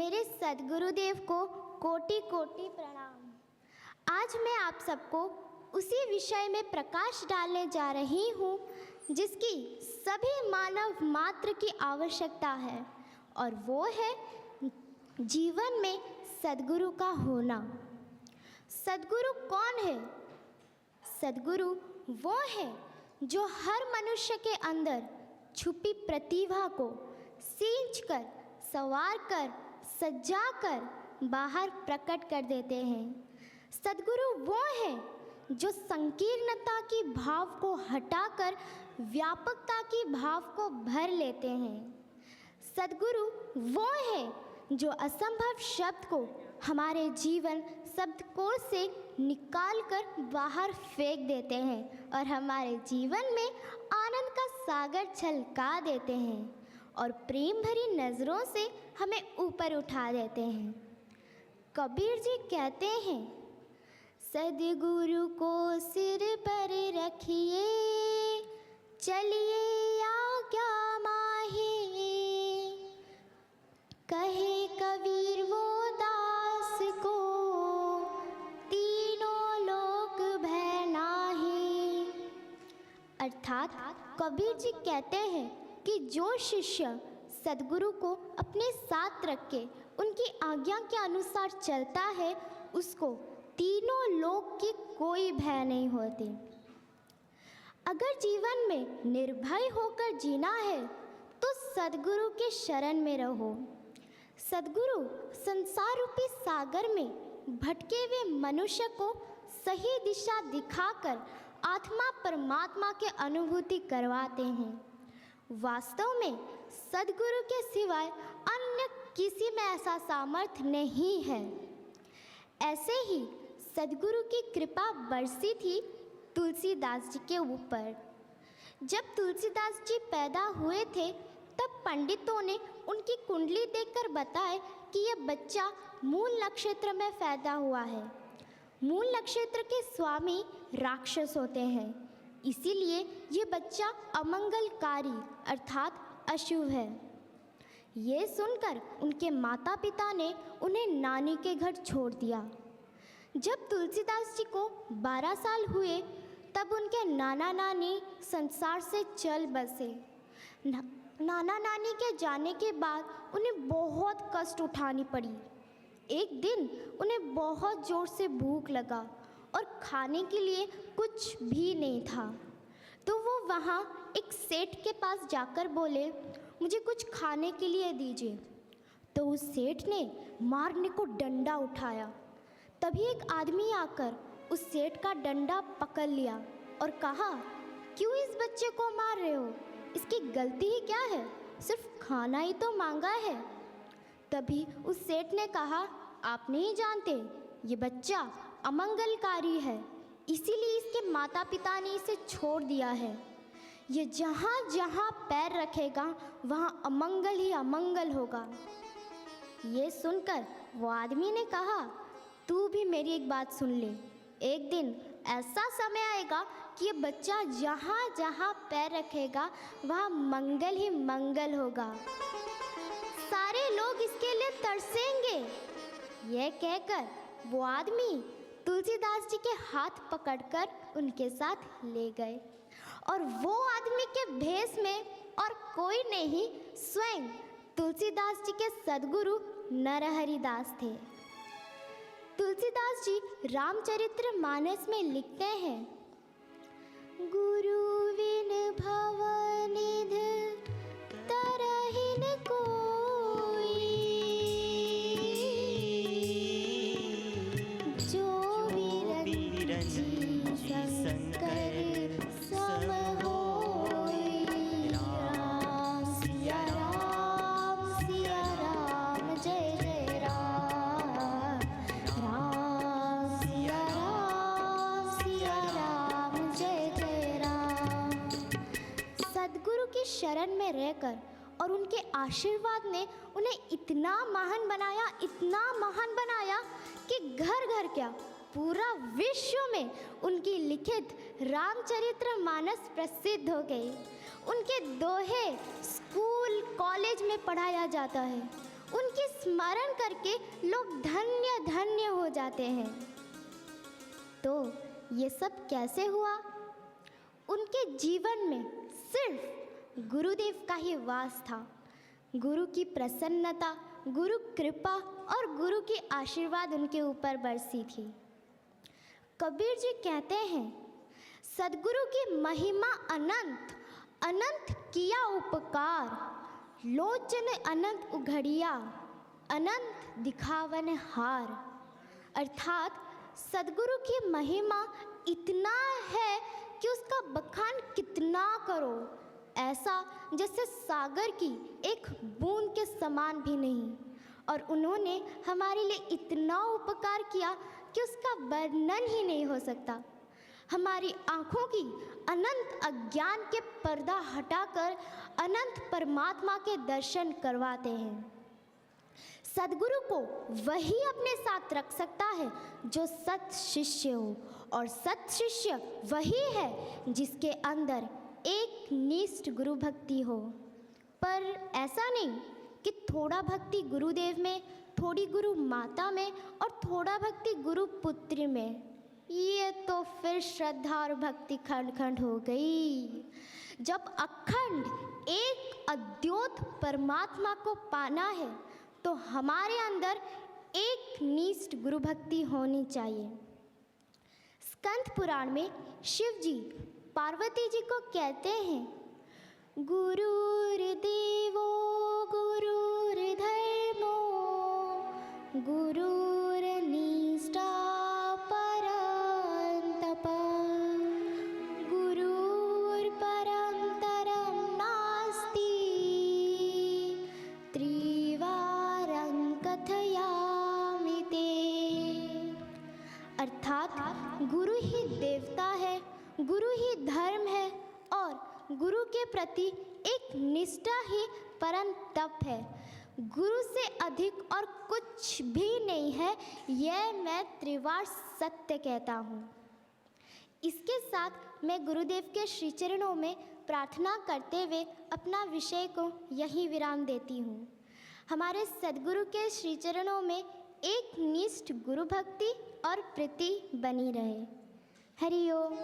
मेरे सद्गुरुदेव को कोटि कोटि प्रणाम। आज मैं आप सबको उसी विषय में प्रकाश डालने जा रही हूँ जिसकी सभी मानव मात्र की आवश्यकता है, और वो है जीवन में सद्गुरु का होना। सद्गुरु कौन है? सद्गुरु वो है जो हर मनुष्य के अंदर छुपी प्रतिभा को सींच कर, संवार कर, सजा कर बाहर प्रकट कर देते हैं। सद्गुरु वो है जो संकीर्णता की भाव को हटाकर व्यापकता की भाव को भर लेते हैं। सद्गुरु वो है जो असंभव शब्द को हमारे जीवन शब्दकोश से निकाल कर बाहर फेंक देते हैं और हमारे जीवन में आनंद का सागर छलका देते हैं और प्रेम भरी नज़रों से हमें ऊपर उठा देते हैं। कबीर जी कहते हैं, सद्गुरु को सिर पर रखिए, चलिए आज्ञा माहे, कहे कबीर वो दास को तीनों लोक भय नाहि। अर्थात कबीर जी कहते हैं कि जो शिष्य सद्गुरु को अपने साथ रख के उनकी आज्ञा के अनुसार चलता है, उसको तीनों लोक की कोई भय नहीं होती। अगर जीवन में निर्भय होकर जीना है तो सद्गुरु के शरण में रहो। सद्गुरु संसार रूपी सागर में भटके हुए मनुष्य को सही दिशा दिखाकर आत्मा परमात्मा के अनुभूति करवाते हैं। वास्तव में सद्गुरु के सिवाय अन्य किसी में ऐसा सामर्थ्य नहीं है। ऐसे ही सद्गुरु की कृपा बरसी थी तुलसीदास जी के ऊपर। जब तुलसीदास जी पैदा हुए थे तब पंडितों ने उनकी कुंडली देखकर बताया कि यह बच्चा मूल नक्षत्र में पैदा हुआ है। मूल नक्षत्र के स्वामी राक्षस होते हैं, इसीलिए ये बच्चा अमंगलकारी अर्थात अशुभ है। ये सुनकर उनके माता पिता ने उन्हें नानी के घर छोड़ दिया। जब तुलसीदास जी को 12 साल हुए तब उनके नाना नानी संसार से चल बसे। नाना नानी के जाने के बाद उन्हें बहुत कष्ट उठानी पड़ी। एक दिन उन्हें बहुत ज़ोर से भूख लगा और खाने के लिए कुछ भी नहीं था, तो वो वहाँ एक सेठ के पास जाकर बोले, मुझे कुछ खाने के लिए दीजिए। तो उस सेठ ने मारने को डंडा उठाया। तभी एक आदमी आकर उस सेठ का डंडा पकड़ लिया और कहा, क्यों इस बच्चे को मार रहे हो? इसकी गलती ही क्या है? सिर्फ खाना ही तो मांगा है। तभी उस सेठ ने कहा, आप नहीं जानते, ये बच्चा अमंगलकारी है, इसीलिए इसके माता पिता ने इसे छोड़ दिया है। ये जहाँ जहाँ पैर रखेगा वहाँ अमंगल ही अमंगल होगा। ये सुनकर वो आदमी ने कहा, तू भी मेरी एक बात सुन ले, एक दिन ऐसा समय आएगा कि ये बच्चा जहाँ जहाँ पैर रखेगा वहाँ मंगल ही मंगल होगा, सारे लोग इसके लिए तरसेंगे। यह कहकर वो आदमी तुलसीदास जी के हाथ पकड़कर उनके साथ ले गए और वो आदमी के भेष में और कोई नहीं, स्वयं तुलसीदास जी के सद्गुरु नरहरिदास थे। तुलसीदास जी रामचरितमानस में लिखते हैं, गुरु विन भवनिधि तरहिन कोई, जो विरंची शंकर सम होई। राम सिया राम, सिया राम, जय जय राम। राम सिया राम, सिया राम, जय जय राम। सद्गुरु की शरण में रहकर और उनके आशीर्वाद ने उन्हें इतना महान बनाया, इतना महान बनाया कि घर घर क्या पूरा विश्व में उनकी लिखित रामचरितमानस प्रसिद्ध हो गई। उनके दोहे स्कूल कॉलेज में पढ़ाया जाता है। उनके स्मरण करके लोग धन्य धन्य हो जाते हैं। तो ये सब कैसे हुआ? उनके जीवन में सिर्फ गुरुदेव का ही वास था। गुरु की प्रसन्नता, गुरु कृपा और गुरु की आशीर्वाद उनके ऊपर बरसी थी। कबीर जी कहते हैं, सद्गुरु की महिमा अनंत, अनंत किया उपकार, लोचन अनंत उघड़िया, अनंत दिखावन हार। अर्थात सद्गुरु की महिमा इतना है कि उसका बखान कितना करो, ऐसा जैसे सागर की एक बूंद के समान भी नहीं। और उन्होंने हमारे लिए इतना उपकार किया कि उसका वर्णन ही नहीं हो सकता। हमारी आँखों की अनंत अज्ञान के पर्दा हटाकर अनंत परमात्मा के दर्शन करवाते हैं। सद्गुरु को वही अपने साथ रख सकता है जो सत शिष्य हो, और सत शिष्य वही है जिसके अंदर एक निष्ठ गुरु भक्ति हो। पर ऐसा नहीं कि थोड़ा भक्ति गुरुदेव में, थोड़ी गुरु माता में और थोड़ा भक्ति गुरु पुत्र में। ये तो फिर श्रद्धा और भक्ति खंड खंड हो गई। जब अखंड एक अद्योत परमात्मा को पाना है तो हमारे अंदर एक निष्ठ गुरु भक्ति होनी चाहिए। स्कंद पुराण में शिव जी पार्वती जी को कहते हैं, गुरुर्देवो गुरुर्धर्मो गुरुर्निष्ठा परं तपः, गुरुर्परं तरं नास्ति, त्रिवारं कथयामि ते। अर्थात गुरु ही देवता है, गुरु ही धर्म है और गुरु के प्रति एक निष्ठा ही परम तप है। गुरु से अधिक और कुछ भी नहीं है, यह मैं त्रिवार सत्य कहता हूँ। इसके साथ मैं गुरुदेव के श्री चरणों में प्रार्थना करते हुए अपना विषय को यहीं विराम देती हूँ। हमारे सद्गुरु के श्री चरणों में एक निष्ठ गुरु भक्ति और प्रीति बनी रहे। हरि ओम।